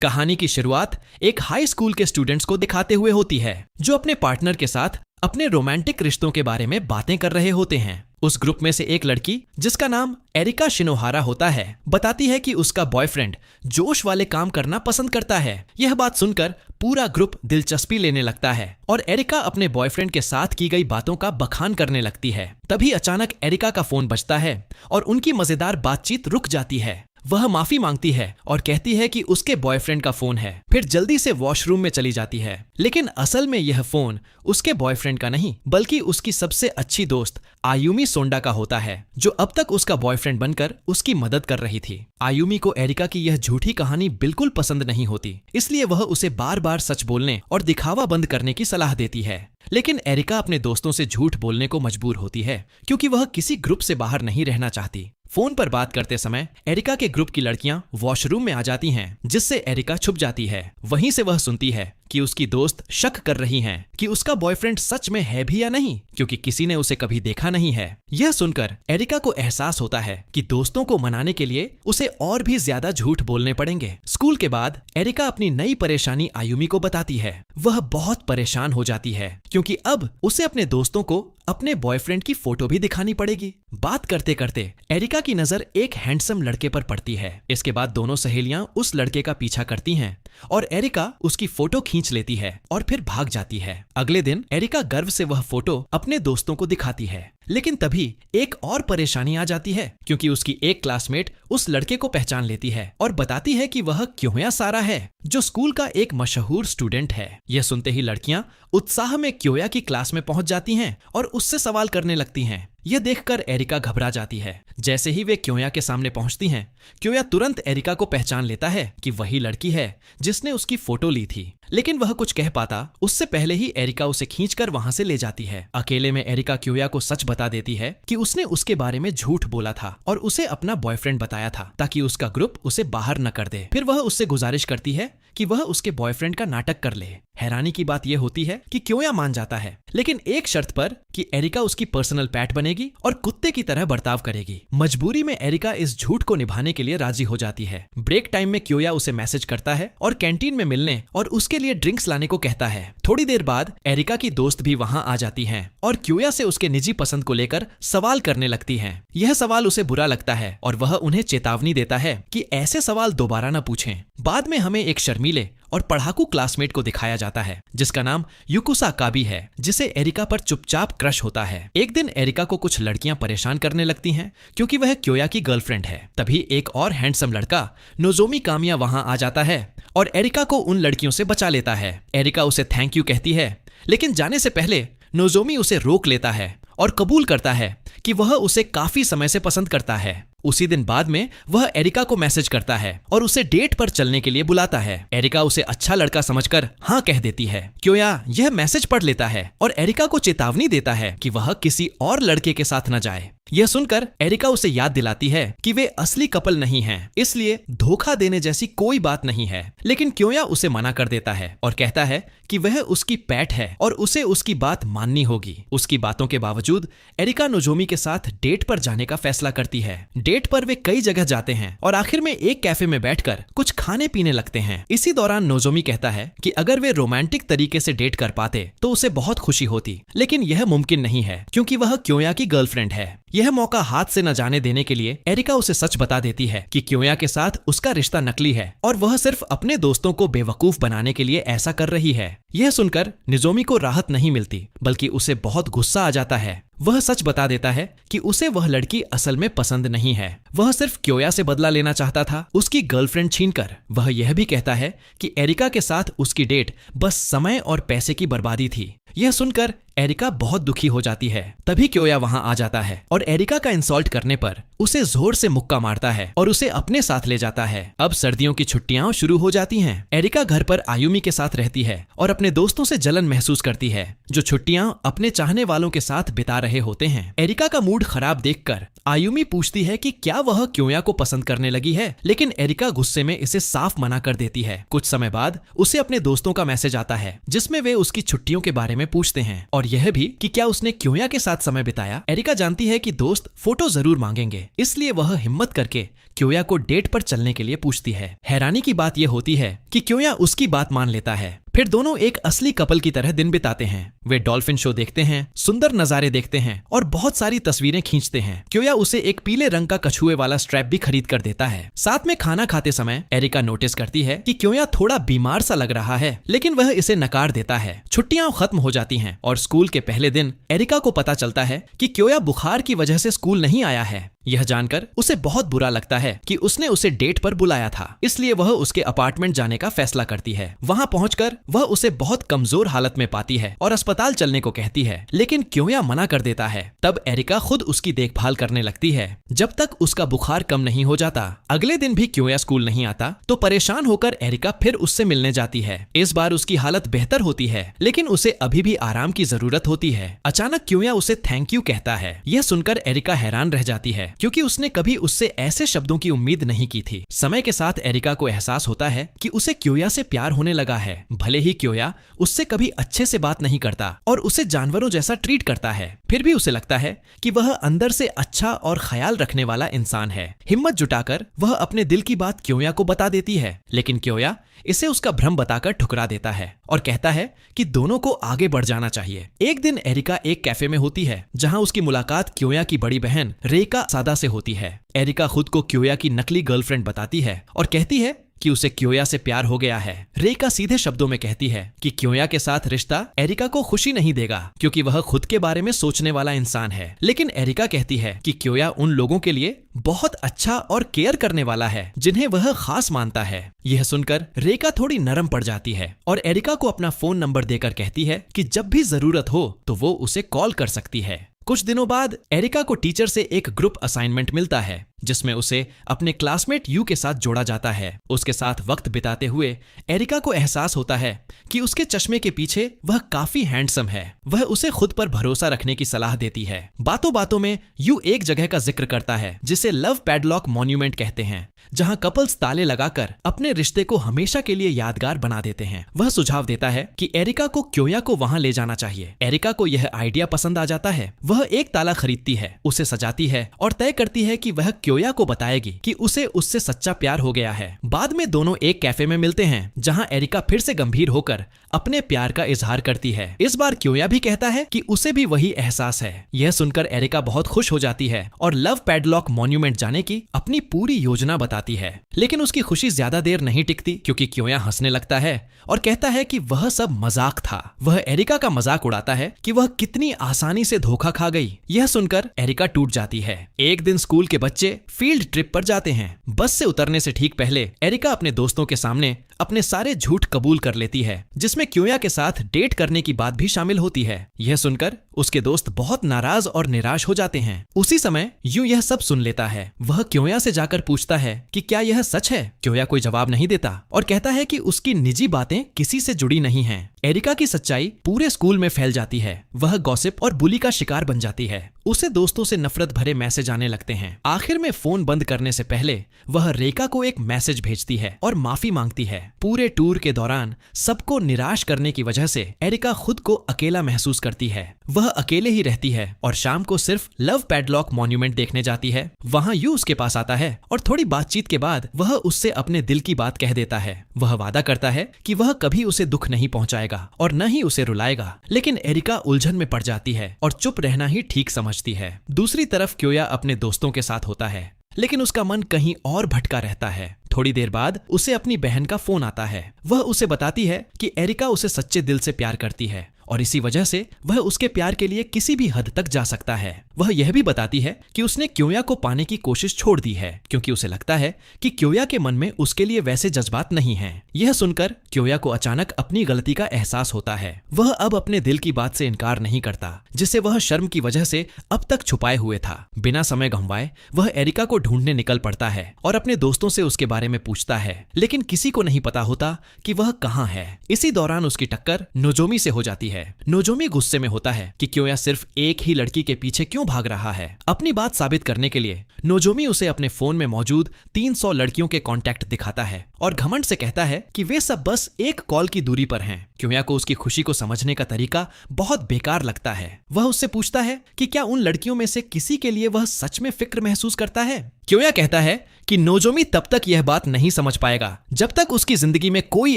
कहानी की शुरुआत एक हाई स्कूल के स्टूडेंट्स को दिखाते हुए होती है जो अपने पार्टनर के साथ अपने रोमांटिक रिश्तों के बारे में बातें कर रहे होते हैं। उस ग्रुप में से एक लड़की जिसका नाम एरिका शिनोहारा होता है बताती है कि उसका बॉयफ्रेंड जोश वाले काम करना पसंद करता है। यह बात सुनकर पूरा ग्रुप दिलचस्पी लेने लगता है और एरिका अपने बॉयफ्रेंड के साथ की गई बातों का बखान करने लगती है। तभी अचानक एरिका का फोन बजता है और उनकी मजेदार बातचीत रुक जाती है। वह माफी मांगती है और कहती है कि उसके बॉयफ्रेंड का फोन है, फिर जल्दी से वॉशरूम में चली जाती है। लेकिन असल में यह फोन उसके बॉयफ्रेंड का नहीं बल्कि उसकी सबसे अच्छी दोस्त आयुमी सोंडा का होता है, जो अब तक उसका बॉयफ्रेंड बनकर उसकी मदद कर रही थी। आयुमी को एरिका की यह झूठी कहानी बिल्कुल पसंद नहीं होती, इसलिए वह उसे बार बार सच बोलने और दिखावा बंद करने की सलाह देती है। लेकिन एरिका अपने दोस्तों से झूठ बोलने को मजबूर होती है क्योंकि वह किसी ग्रुप से बाहर नहीं रहना चाहती। फोन पर बात करते समय एरिका के ग्रुप की लड़कियां वॉशरूम में आ जाती हैं, जिससे एरिका छुप जाती है। वहीं से वह सुनती है कि उसकी दोस्त शक कर रही हैं कि उसका बॉयफ्रेंड सच में है भी या नहीं, क्योंकि किसी ने उसे कभी देखा नहीं है। यह सुनकर एरिका को एहसास होता है कि दोस्तों को मनाने के लिए उसे और भी ज्यादा झूठ बोलने पड़ेंगे। स्कूल के बाद एरिका अपनी नई परेशानी आयुमी को बताती है। वह बहुत परेशान हो जाती है क्योंकि अब उसे अपने दोस्तों को अपने बॉयफ्रेंड की फोटो भी दिखानी पड़ेगी। बात करते करते एरिका की नजर एक हैंडसम लड़के पर पड़ती है। इसके बाद दोनों सहेलियां उस लड़के का पीछा करती हैं और एरिका उसकी फोटो खींच लेती है और फिर भाग जाती है। अगले दिन एरिका गर्व से वह फोटो अपने दोस्तों को दिखाती है, लेकिन तभी एक और परेशानी आ जाती है क्योंकि उसकी एक क्लासमेट उस लड़के को पहचान लेती है और बताती है कि वह क्योया सारा है, जो स्कूल का एक मशहूर स्टूडेंट है। यह सुनते ही लड़कियां उत्साह में क्योया की क्लास में पहुंच जाती हैं और उससे सवाल करने लगती हैं। यह देखकर एरिका घबरा जाती है। जैसे ही वे क्योया के सामने पहुंचती हैं, क्योया तुरंत एरिका को पहचान लेता है कि वही लड़की है जिसने उसकी फोटो ली थी। लेकिन वह कुछ कह पाता उससे पहले ही एरिका उसे खींचकर वहां से ले जाती है। अकेले में एरिका क्योया को सच बता देती है कि उसने उसके बारे में झूठ बोला था और उसे अपना बॉयफ्रेंड बताया था ताकि उसका ग्रुप उसे बाहर न कर दे। फिर वह उससे गुजारिश करती है कि वह उसके बॉयफ्रेंड का नाटक कर ले। हैरानी की बात यह होती है कि क्योया मान जाता है, लेकिन एक शर्त पर कि एरिका उसकी पर्सनल पैट बनेगी और कुत्ते की तरह बर्ताव करेगी। मजबूरी में एरिका इस झूठ को निभाने के लिए राजी हो जाती है। ब्रेक टाइम में क्योया उसे मैसेज करता है और कैंटीन में मिलने और उसके लिए ड्रिंक्स लाने को कहता है। थोड़ी देर बाद एरिका की दोस्त भी वहां आ जाती हैं और क्योया से उसके निजी पसंद को लेकर सवाल करने लगती हैं। यह सवाल उसे बुरा लगता है और वह उन्हें चेतावनी देता है कि ऐसे सवाल दोबारा न पूछें। बाद में हमें एक शर्मीले और पढ़ाकू क्लासमेट को दिखाया जाता है जिसका नाम युकुसा काबी है, जिसे एरिका पर चुपचाप क्रश होता है। एक दिन एरिका को कुछ लड़कियां परेशान करने लगती हैं क्योंकि वह क्योया की गर्लफ्रेंड है। तभी एक और हैंडसम लड़का नोजोमी कामिया वहां आ जाता है और एरिका को उन लड़कियों से बचा लेता है। एरिका उसे थैंक यू कहती है, लेकिन जाने से पहले नोजोमी उसे रोक लेता है और कबूल करता है कि वह उसे काफी समय से पसंद करता है। उसी दिन बाद में वह एरिका को मैसेज करता है और उसे डेट पर चलने के लिए बुलाता है। एरिका उसे अच्छा लड़का समझकर हाँ कह देती है। क्योया यह मैसेज पढ़ लेता है और एरिका को चेतावनी देता है कि वह किसी और लड़के के साथ न जाए। यह सुनकर एरिका उसे याद दिलाती है कि वे असली कपल नहीं हैं, इसलिए धोखा देने जैसी कोई बात नहीं है। लेकिन क्योया उसे मना कर देता है और कहता है कि वह उसकी पैट है और उसे उसकी बात माननी होगी। उसकी बातों के बावजूद एरिका नोजोमी के साथ डेट पर जाने का फैसला करती है। डेट पर वे कई जगह जाते हैं और आखिर में एक कैफे में बैठकर कुछ खाने पीने लगते हैं। इसी दौरान नोजोमी कहता है कि अगर वे रोमांटिक तरीके से डेट कर पाते तो उसे बहुत खुशी होती, लेकिन यह मुमकिन नहीं है क्योंकि वह क्योया की गर्लफ्रेंड है। यह मौका हाथ से न जाने देने के लिए एरिका उसे सच बता देती है कि क्योया के साथ उसका रिश्ता नकली है और वह सिर्फ अपने दोस्तों को बेवकूफ बनाने के लिए ऐसा कर रही है। यह सुनकर नोजोमी को राहत नहीं मिलती बल्कि उसे बहुत गुस्सा आ जाता है। वह सच बता देता है कि उसे वह लड़की असल में पसंद नहीं है, वह सिर्फ क्योया से बदला लेना चाहता था, उसकी गर्लफ्रेंड छीनकर। वह यह भी कहता है कि एरिका के साथ उसकी डेट बस समय और पैसे की बर्बादी थी। यह सुनकर एरिका बहुत दुखी हो जाती है। तभी क्योया वहां आ जाता है और एरिका का इंसल्ट करने पर उसे जोर से मुक्का मारता है और उसे अपने साथ ले जाता है। अब सर्दियों की छुट्टियां शुरू हो जाती हैं। एरिका घर पर आयुमी के साथ रहती है और अपने दोस्तों से जलन महसूस करती है जो छुट्टियां अपने चाहने वालों के साथ बिता रहे होते हैं। एरिका का मूड खराब देखकर आयुमी पूछती है कि क्या वह क्योया को पसंद करने लगी है, लेकिन एरिका गुस्से में इसे साफ मना कर देती है। कुछ समय बाद उसे अपने दोस्तों का मैसेज आता है जिसमें वे उसकी छुट्टियों के बारे में पूछते हैं और यह भी कि क्या उसने क्योया के साथ समय बिताया। एरिका जानती है कि दोस्त फोटो जरूर मांगेंगे, इसलिए वह हिम्मत करके क्योया को डेट पर चलने के लिए पूछती है। हैरानी की बात यह होती है कि क्योया उसकी बात मान लेता है। फिर दोनों एक असली कपल की तरह दिन बिताते हैं। वे डॉल्फिन शो देखते हैं, सुंदर नजारे देखते हैं और बहुत सारी तस्वीरें खींचते हैं। क्योया उसे एक पीले रंग का कछुए वाला स्ट्रैप भी खरीद कर देता है। साथ में खाना खाते समय एरिका नोटिस करती है कि क्योया थोड़ा बीमार सा लग रहा है, लेकिन वह इसे नकार देता है। छुट्टियां खत्म हो जाती हैं और स्कूल के पहले दिन एरिका को पता चलता है कि क्योया बुखार की वजह से स्कूल नहीं आया है। यह जानकर उसे बहुत बुरा लगता है कि उसने उसे डेट पर बुलाया था, इसलिए वह उसके अपार्टमेंट जाने का फैसला करती है। वहां पहुंचकर वह उसे बहुत कमजोर हालत में पाती है और अस्पताल चलने को कहती है, लेकिन क्योया मना कर देता है। तब एरिका खुद उसकी देखभाल करने लगती है जब तक उसका बुखार कम नहीं हो जाता। अगले दिन भी क्योया स्कूल नहीं आता तो परेशान होकर एरिका फिर उससे मिलने जाती है। इस बार उसकी हालत बेहतर होती है, लेकिन उसे अभी भी आराम की जरूरत होती है। अचानक क्योया उसे थैंक यू कहता है। यह सुनकर एरिका हैरान रह जाती है क्योंकि उसने कभी उससे ऐसे शब्दों की उम्मीद नहीं की थी। समय के साथ एरिका को एहसास होता है कि उसे क्योया से प्यार होने लगा है। भले ही क्योया उससे कभी अच्छे से बात नहीं करता और उसे जानवरों जैसा ट्रीट करता है, फिर भी उसे लगता है कि वह अंदर से अच्छा और ख्याल रखने वाला इंसान है। हिम्मत जुटाकर वह अपने दिल की बात क्योया को बता देती है, लेकिन क्योया इसे उसका भ्रम बताकर ठुकरा देता है और कहता है कि दोनों को आगे बढ़ जाना चाहिए। एक दिन एरिका एक कैफे में होती है जहां उसकी मुलाकात क्योया की बड़ी बहन रेका सादा से होती है। एरिका खुद को क्योया की नकली गर्लफ्रेंड बताती है और कहती है कि उसे क्योया से प्यार हो गया है। रेका सीधे शब्दों में कहती है कि क्योया के साथ रिश्ता एरिका को खुशी नहीं देगा क्योंकि वह खुद के बारे में सोचने वाला इंसान है, लेकिन एरिका कहती है कि क्योया उन लोगों के लिए बहुत अच्छा और केयर करने वाला है जिन्हें वह खास मानता है। यह सुनकर रेका थोड़ी नरम पड़ जाती है और एरिका को अपना फोन नंबर देकर कहती है कि जब भी जरूरत हो तो वो उसे कॉल कर सकती है। कुछ दिनों बाद एरिका को टीचर से एक ग्रुप असाइनमेंट मिलता है जिसमें उसे अपने क्लासमेट यू के साथ जोड़ा जाता है। उसके साथ वक्त बिताते हुए एरिका को एहसास होता है कि उसके चश्मे के पीछे वह काफी हैंडसम है। वह उसे खुद पर भरोसा रखने की सलाह देती है। बातों बातों में यू एक जगह का जिक्र करता है जिसे लव पैडलॉक मॉन्यूमेंट कहते हैं, जहां कपल्स ताले लगाकर अपने रिश्ते को हमेशा के लिए यादगार बना देते हैं। वह सुझाव देता है कि एरिका को क्योया को वहां ले जाना चाहिए। एरिका को यह आइडिया पसंद आ जाता है। वह एक ताला खरीदती है, उसे सजाती है और तय करती है कि वह क्योया को बताएगी कि उसे उससे सच्चा प्यार हो गया है। बाद में दोनों एक कैफे में मिलते हैं जहां एरिका फिर से गंभीर होकर अपने प्यार का इजहार करती है। इस बार क्योया भी कहता है कि उसे भी वही एहसास है। यह सुनकर एरिका बहुत खुश हो जाती है और लव पैडलॉक मॉन्यूमेंट जाने की अपनी पूरी योजना बताती है। लेकिन उसकी खुशी ज्यादा देर नहीं टिकती क्योंकि क्योया हंसने लगता है और कहता है कि वह सब मजाक था। वह एरिका का मजाक उड़ाता है कि वह कितनी आसानी से धोखा खा गई। यह सुनकर एरिका टूट जाती है। एक दिन स्कूल के बच्चे फील्ड ट्रिप पर जाते हैं। बस से उतरने से ठीक पहले एरिका अपने दोस्तों के सामने अपने सारे झूठ कबूल कर लेती है, जिसमें क्योया के साथ डेट करने की बात भी शामिल होती है। यह सुनकर उसके दोस्त बहुत नाराज और निराश हो जाते हैं। उसी समय यू यह सब सुन लेता है। वह क्योया से जाकर पूछता है कि क्या यह सच है। क्योया कोई जवाब नहीं देता और कहता है कि उसकी निजी बातें किसी से जुड़ी नहीं हैं। एरिका की सच्चाई पूरे स्कूल में फैल जाती है। वह गॉसिप और बुली का शिकार बन जाती है। उसे दोस्तों से नफरत भरे मैसेज आने लगते हैं। आखिर में फोन बंद करने से पहले वह रेका को एक मैसेज भेजती है और माफी मांगती है। पूरे टूर के दौरान सबको निराश करने की वजह से एरिका खुद को अकेला महसूस करती है। वह अकेले ही रहती है और शाम को सिर्फ लव पैडलॉक मॉन्यूमेंट देखने जाती है। वहां यू उसके पास आता है और थोड़ी बातचीत के बाद वह उससे अपने दिल की बात कह देता है। वह वादा करता है कि वह कभी उसे दुख नहीं पहुंचाएगा और न ही उसे रुलाएगा, लेकिन एरिका उलझन में पड़ जाती है और चुप रहना ही ठीक समझती है। दूसरी तरफ क्योया अपने दोस्तों के साथ होता है, लेकिन उसका मन कहीं और भटका रहता है। थोड़ी देर बाद उसे अपनी बहन का फोन आता है। वह उसे बताती है कि एरिका उसे सच्चे दिल से प्यार करती है और इसी वजह से वह उसके प्यार के लिए किसी भी हद तक जा सकता है। वह यह भी बताती है कि उसने क्योया को पाने की कोशिश छोड़ दी है क्योंकि उसे लगता है कि क्योया के मन में उसके लिए वैसे जज्बात नहीं हैं। यह सुनकर क्योया को अचानक अपनी गलती का एहसास होता है। वह अब अपने दिल की बात से इनकार नहीं करता, जिसे वह शर्म की वजह से अब तक छुपाए हुए था। बिना समय गंवाए वह एरिका को ढूंढने निकल पड़ता है और अपने दोस्तों से उसके बारे में पूछता है, लेकिन किसी को नहीं पता होता कि वह कहाँ है। इसी दौरान उसकी टक्कर नोजोमी से हो जाती है। है। नोजोमी गुस्से में होता है कि क्योया सिर्फ एक ही लड़की के पीछे क्यों भाग रहा है। अपनी बात साबित करने के लिए नोजोमी उसे अपने फोन में मौजूद 300 लड़कियों के कॉन्टैक्ट दिखाता है और घमंड से कहता है कि वे सब बस एक कॉल की दूरी पर हैं। क्योया को उसकी खुशी को समझने का तरीका बहुत बेकार लगता है। वह उससे पूछता है कि क्या उन लड़कियों में से किसी के लिए वह सच में फिक्र महसूस करता है। क्योया कहता है कि नोजोमी तब तक यह बात नहीं समझ पाएगा जब तक उसकी जिंदगी में कोई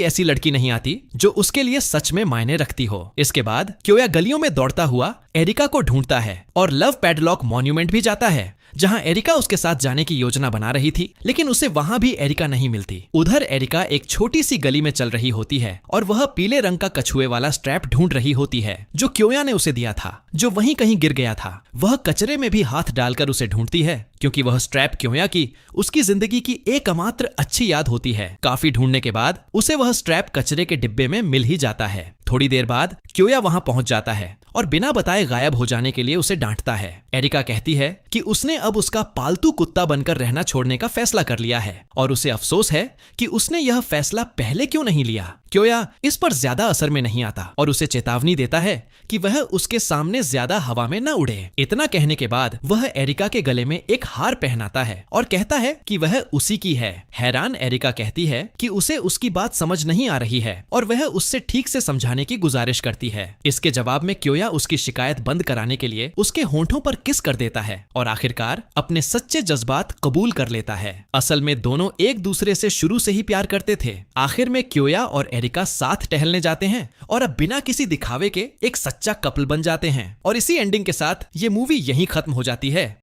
ऐसी लड़की नहीं आती जो उसके लिए सच में मायने रखती हो। इसके बाद क्योया गलियों में दौड़ता हुआ एरिका को ढूंढता है और लव पैडलॉक मॉन्यूमेंट भी जाता है, जहां एरिका उसके साथ जाने की योजना बना रही थी, लेकिन उसे वहां भी एरिका नहीं मिलती। उधर एरिका एक छोटी सी गली में चल रही होती है और वह पीले रंग का कछुए वाला स्ट्रैप ढूंढ रही होती है जो क्योया ने उसे दिया था, जो वहीं कहीं गिर गया था। वह कचरे में भी हाथ डालकर उसे ढूंढती है क्योंकि वह स्ट्रैप क्योया की उसकी जिंदगी की एकमात्र अच्छी याद होती है। काफी ढूंढने के बाद उसे वह स्ट्रैप कचरे के डिब्बे में मिल ही जाता है। थोड़ी देर बाद क्योया वहां पहुंच जाता है और बिना बताए गायब हो जाने के लिए उसे डांटता है। एरिका कहती है कि उसने अब उसका पालतू कुत्ता बनकर रहना छोड़ने का फैसला कर लिया है और उसे अफसोस है कि उसने यह फैसला पहले क्यों नहीं लिया। क्योया इस पर ज्यादा असर में नहीं आता और उसे चेतावनी देता है कि वह उसके सामने ज्यादा हवा में न उड़े। इतना कहने के बाद वह एरिका के गले में एक हार पहनाता है और कहता है कि वह उसी की है। हैरान एरिका कहती है कि उसे उसकी बात समझ नहीं आ रही है और वह उससे ठीक से समझाने की गुजारिश करती है। इसके जवाब में क्योया उसकी शिकायत बंद कराने के लिए उसके होंठों पर किस कर देता है और आखिरकार अपने सच्चे जज्बात कबूल कर लेता है। असल में दोनों एक दूसरे से शुरू से ही प्यार करते थे। आखिर में क्योया और एरिका साथ टहलने जाते हैं और अब बिना किसी दिखावे के एक सच्चा कपल बन जाते हैं। और इसी एंडिंग के साथ ये मूवी यहीं खत्म हो जाती है।